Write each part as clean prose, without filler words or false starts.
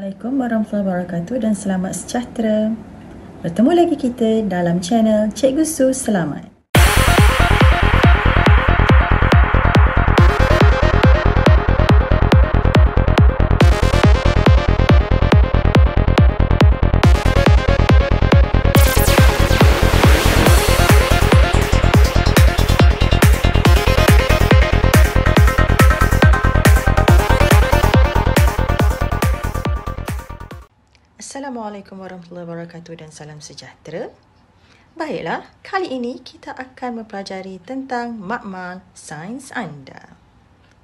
Assalamualaikum warahmatullahi wabarakatuh dan selamat sejahtera. Bertemu lagi kita dalam channel Cikgu Su Selamat. Assalamualaikum warahmatullahi wabarakatuh dan salam sejahtera. Baiklah, kali ini kita akan mempelajari tentang makmal sains anda.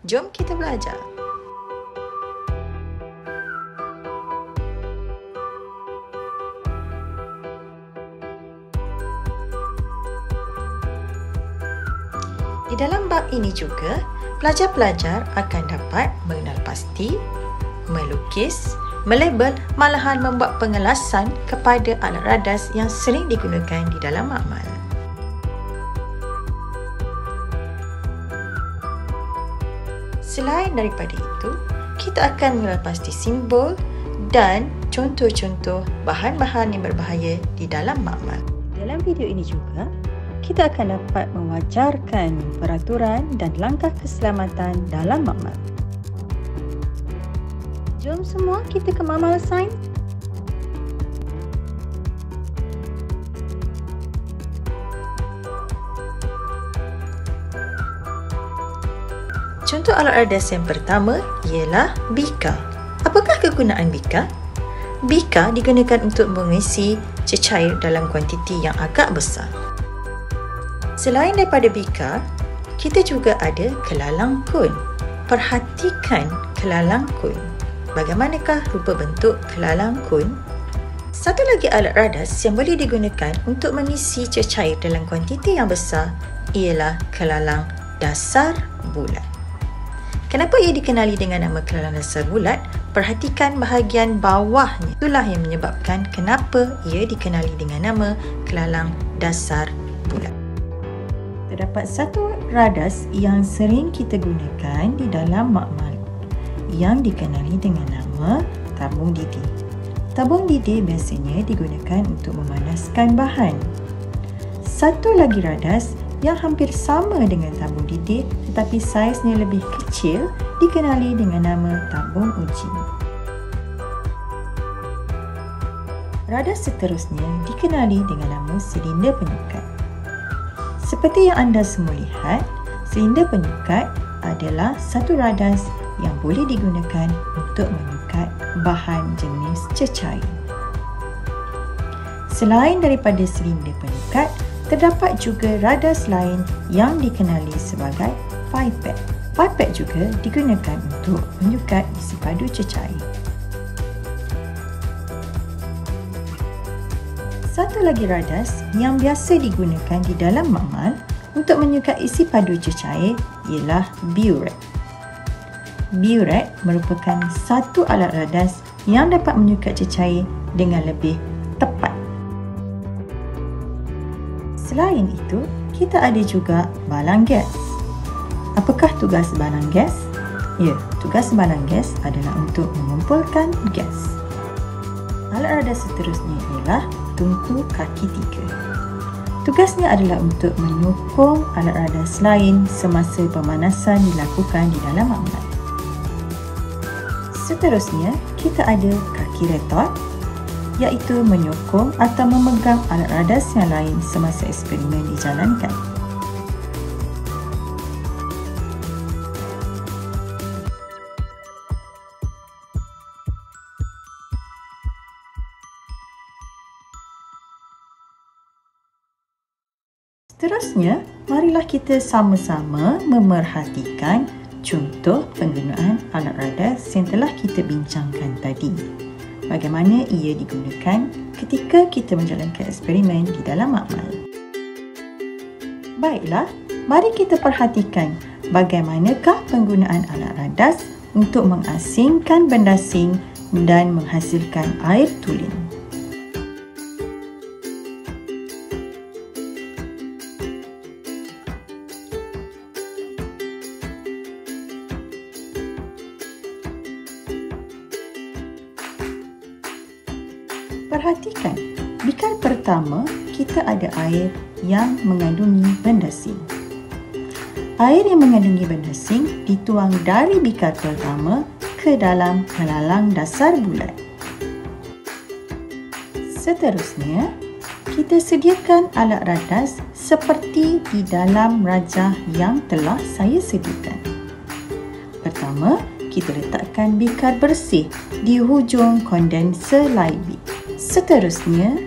Jom kita belajar. Di dalam bab ini juga, pelajar-pelajar akan dapat mengenal pasti, melukis, melabel, malahan membuat pengelasan kepada alat radas yang sering digunakan di dalam makmal. Selain daripada itu, kita akan mengenal pasti simbol dan contoh-contoh bahan-bahan yang berbahaya di dalam makmal. Dalam video ini juga, kita akan dapat mewajarkan peraturan dan langkah keselamatan dalam makmal. Jom semua kita ke makmal sains. Contoh alat radas yang pertama ialah bika. Apakah kegunaan bika? Bika digunakan untuk mengisi cecair dalam kuantiti yang agak besar. Selain daripada bika, kita juga ada kelalang kun. Perhatikan kelalang kun. Bagaimanakah rupa bentuk kelalang kun? Satu lagi alat radas yang boleh digunakan untuk mengisi cecair dalam kuantiti yang besar ialah kelalang dasar bulat. Kenapa ia dikenali dengan nama kelalang dasar bulat? Perhatikan bahagian bawahnya. Itulah yang menyebabkan kenapa ia dikenali dengan nama kelalang dasar bulat. Terdapat satu radas yang sering kita gunakan di dalam makmal yang dikenali dengan nama tabung didih. Tabung didih biasanya digunakan untuk memanaskan bahan. Satu lagi radas yang hampir sama dengan tabung didih tetapi saiznya lebih kecil dikenali dengan nama tabung uji. Radas seterusnya dikenali dengan nama silinder penyukat. Seperti yang anda semua lihat, silinder penyukat adalah satu radas yang boleh digunakan untuk menyukat bahan jenis cecair. Selain daripada silinder penyukat, terdapat juga radas lain yang dikenali sebagai pipet. Pipet juga digunakan untuk menyukat isi padu cecair. Satu lagi radas yang biasa digunakan di dalam makmal untuk menyukat isi padu cecair ialah burette. Burette merupakan satu alat radas yang dapat menyukat cecair dengan lebih tepat. Selain itu, kita ada juga balang gas. Apakah tugas balang gas? Ya, tugas balang gas adalah untuk mengumpulkan gas. Alat radas seterusnya ialah tungku kaki tiga. Tugasnya adalah untuk menyokong alat radas lain semasa pemanasan dilakukan di dalam makmal. Seterusnya, kita ada kaki retort iaitu menyokong atau memegang alat radas yang lain semasa eksperimen dijalankan. Seterusnya, marilah kita sama-sama memerhatikan contoh penggunaan alat radas yang telah kita bincangkan tadi. Bagaimana ia digunakan ketika kita menjalankan eksperimen di dalam makmal. Baiklah, mari kita perhatikan bagaimanakah penggunaan alat radas untuk mengasingkan benda asing dan menghasilkan air tulen. Perhatikan, bikar pertama kita ada air yang mengandungi bendasing. Air yang mengandungi bendasing dituang dari bikar pertama ke dalam kelalang dasar bulat. Seterusnya, kita sediakan alat radas seperti di dalam rajah yang telah saya sediakan. Pertama, kita letakkan bikar bersih di hujung kondenser Liebig. Seterusnya,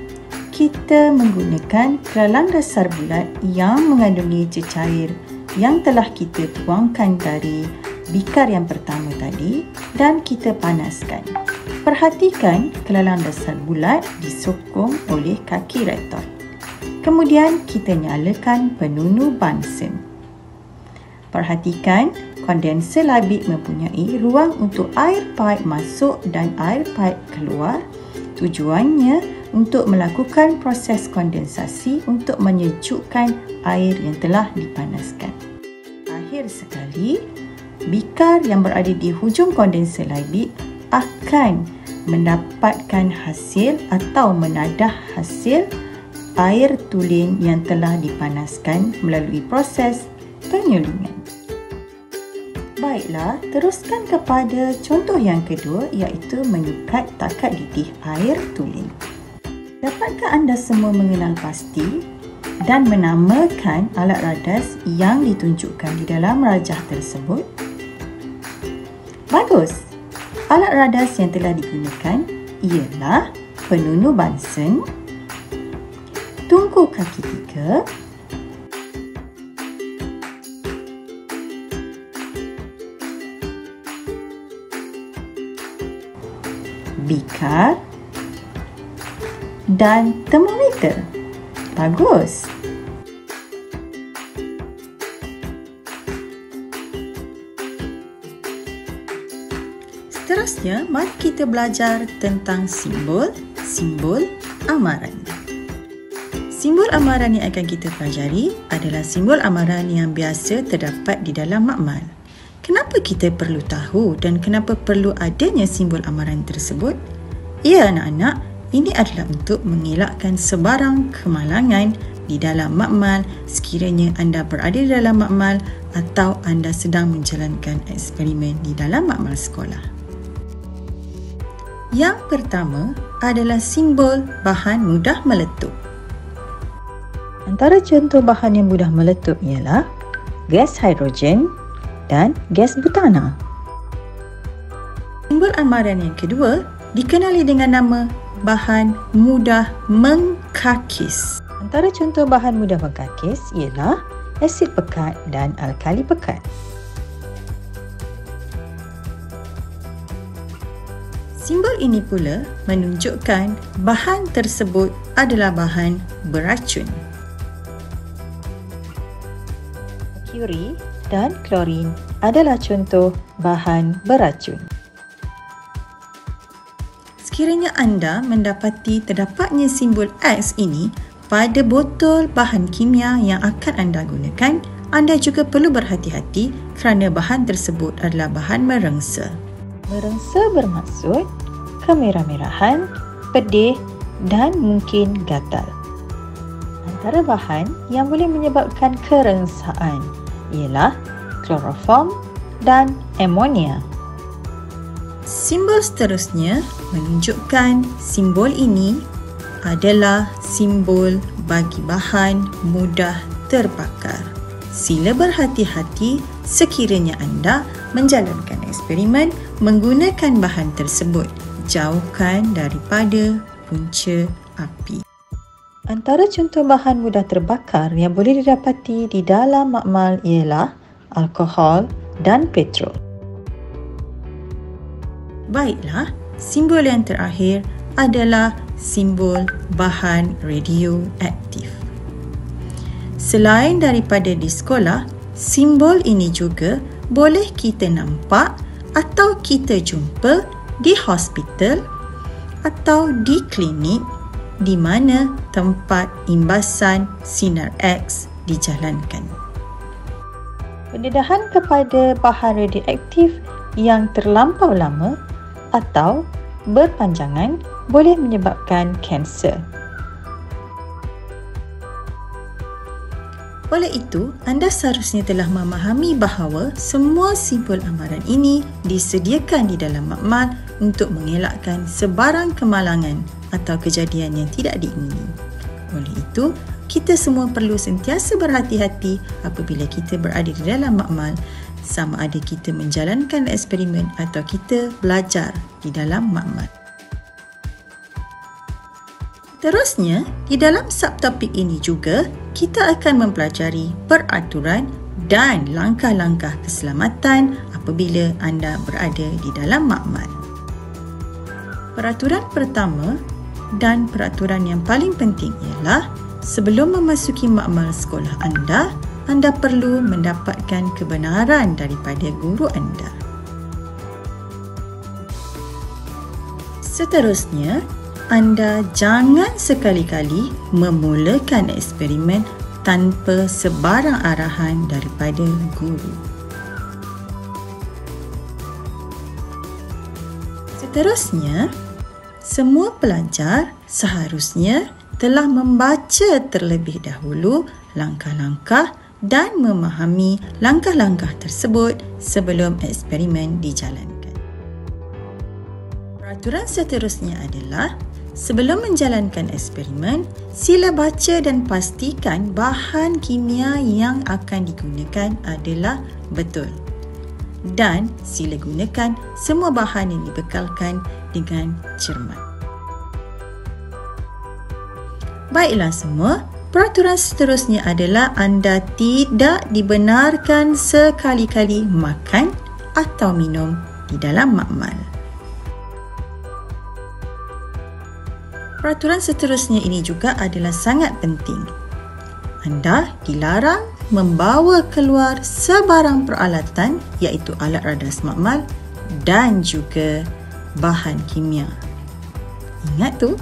kita menggunakan kelalang dasar bulat yang mengandungi cecair yang telah kita tuangkan dari bikar yang pertama tadi dan kita panaskan. Perhatikan kelalang dasar bulat disokong oleh kaki rektor. Kemudian kita nyalakan penunu Bunsen. Perhatikan kondenser Liebig mempunyai ruang untuk air paip masuk dan air paip keluar. Tujuannya untuk melakukan proses kondensasi untuk menyejukkan air yang telah dipanaskan. Akhir sekali, bikar yang berada di hujung kondenser Liebig akan mendapatkan hasil atau menadah hasil air tulen yang telah dipanaskan melalui proses penyulingan. Baiklah, teruskan kepada contoh yang kedua iaitu menyukat takat didih air tulen. Dapatkah anda semua mengenal pasti dan menamakan alat radas yang ditunjukkan di dalam rajah tersebut? Bagus! Alat radas yang telah digunakan ialah penunu Bunsen, tungku kaki 3, bikar dan termometer. Bagus! Seterusnya, mari kita belajar tentang simbol amaran. Simbol amaran yang akan kita pelajari adalah simbol amaran yang biasa terdapat di dalam makmal. Kenapa kita perlu tahu dan kenapa perlu adanya simbol amaran tersebut? Ya anak-anak, ini adalah untuk mengelakkan sebarang kemalangan di dalam makmal sekiranya anda berada di dalam makmal atau anda sedang menjalankan eksperimen di dalam makmal sekolah. Yang pertama adalah simbol bahan mudah meletup. Antara contoh bahan yang mudah meletup ialah gas hidrogen dan gas butana. Simbol amaran yang kedua dikenali dengan nama bahan mudah mengkakis. Antara contoh bahan mudah mengkakis ialah asid pekat dan alkali pekat. Simbol ini pula menunjukkan bahan tersebut adalah bahan beracun. Merkuri dan klorin adalah contoh bahan beracun. Sekiranya anda mendapati terdapatnya simbol X ini pada botol bahan kimia yang akan anda gunakan, anda juga perlu berhati-hati kerana bahan tersebut adalah bahan merengsa. Merengsa bermaksud kemerah-merahan, pedih dan mungkin gatal. Antara bahan yang boleh menyebabkan kerengsaan ialah kloroform dan amonia. Simbol seterusnya menunjukkan simbol ini adalah simbol bagi bahan mudah terbakar. Sila berhati-hati sekiranya anda menjalankan eksperimen menggunakan bahan tersebut. Jauhkan daripada punca api. Antara contoh bahan mudah terbakar yang boleh didapati di dalam makmal ialah alkohol dan petrol. Baiklah, simbol yang terakhir adalah simbol bahan radioaktif. Selain daripada di sekolah, simbol ini juga boleh kita nampak atau kita jumpa di hospital atau di klinik di mana tempat imbasan sinar X dijalankan. Pendedahan kepada bahan radioaktif yang terlampau lama atau berpanjangan boleh menyebabkan kanser. Oleh itu, anda seharusnya telah memahami bahawa semua simpul amaran ini disediakan di dalam makmal untuk mengelakkan sebarang kemalangan atau kejadian yang tidak diingini. Oleh itu, kita semua perlu sentiasa berhati-hati apabila kita berada di dalam makmal, sama ada kita menjalankan eksperimen atau kita belajar di dalam makmal. Terusnya, di dalam subtopik ini juga, kita akan mempelajari peraturan dan langkah-langkah keselamatan apabila anda berada di dalam makmal. Peraturan pertama dan peraturan yang paling penting ialah sebelum memasuki makmal sekolah anda perlu mendapatkan kebenaran daripada guru anda. Seterusnya, anda jangan sekali-kali memulakan eksperimen tanpa sebarang arahan daripada guru. Seterusnya, semua pelajar seharusnya telah membaca terlebih dahulu langkah-langkah dan memahami langkah-langkah tersebut sebelum eksperimen dijalankan. Peraturan seterusnya adalah sebelum menjalankan eksperimen, sila baca dan pastikan bahan kimia yang akan digunakan adalah betul. Dan sila gunakan semua bahan yang dibekalkan dengan cermat. Baiklah semua, peraturan seterusnya adalah anda tidak dibenarkan sekali-kali makan atau minum di dalam makmal. Peraturan seterusnya ini juga adalah sangat penting. Anda dilarang membawa keluar sebarang peralatan iaitu alat radas makmal dan juga bahan kimia. Ingat tu?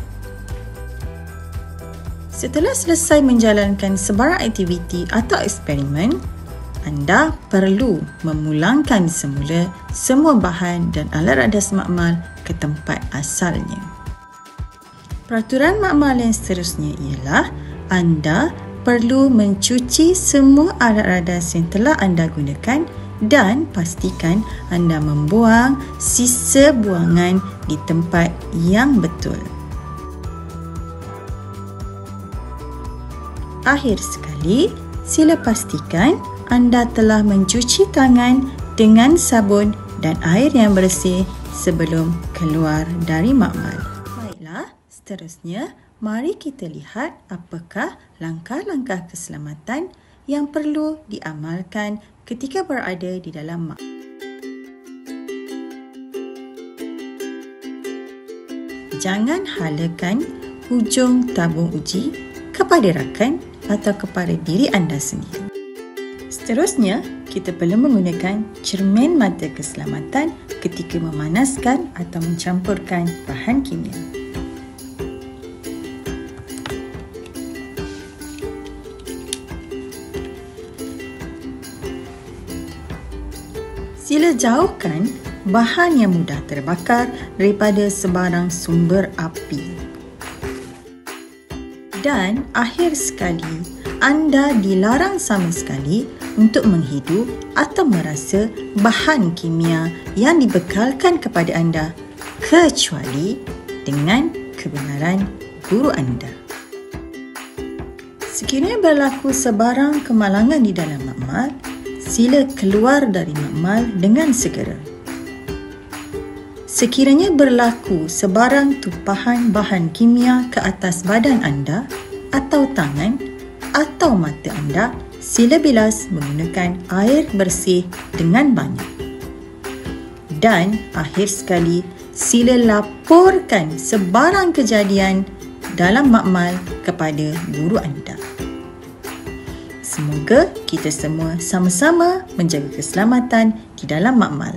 Setelah selesai menjalankan sebarang aktiviti atau eksperimen, anda perlu memulangkan semula semua bahan dan alat radas makmal ke tempat asalnya. Peraturan makmal yang seterusnya ialah anda perlu mencuci semua alat radas yang telah anda gunakan dan pastikan anda membuang sisa buangan di tempat yang betul. Akhir sekali, sila pastikan anda telah mencuci tangan dengan sabun dan air yang bersih sebelum keluar dari makmal. Baiklah, seterusnya, mari kita lihat apakah langkah-langkah keselamatan yang perlu diamalkan ketika berada di dalam makmal. Jangan halakan hujung tabung uji kepada rakan atau kepada diri anda sendiri. Seterusnya, kita perlu menggunakan cermin mata keselamatan ketika memanaskan atau mencampurkan bahan kimia. Sila jauhkan bahan yang mudah terbakar daripada sebarang sumber api. Dan akhir sekali, anda dilarang sama sekali untuk menghidu atau merasa bahan kimia yang dibekalkan kepada anda kecuali dengan kebenaran guru anda. Sekiranya berlaku sebarang kemalangan di dalam makmal, sila keluar dari makmal dengan segera. Sekiranya berlaku sebarang tumpahan bahan kimia ke atas badan anda atau tangan atau mata anda, sila bilas menggunakan air bersih dengan banyak. Dan akhir sekali, sila laporkan sebarang kejadian dalam makmal kepada guru anda. Semoga kita semua sama-sama menjaga keselamatan di dalam makmal.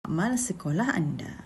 amal sekolah anda.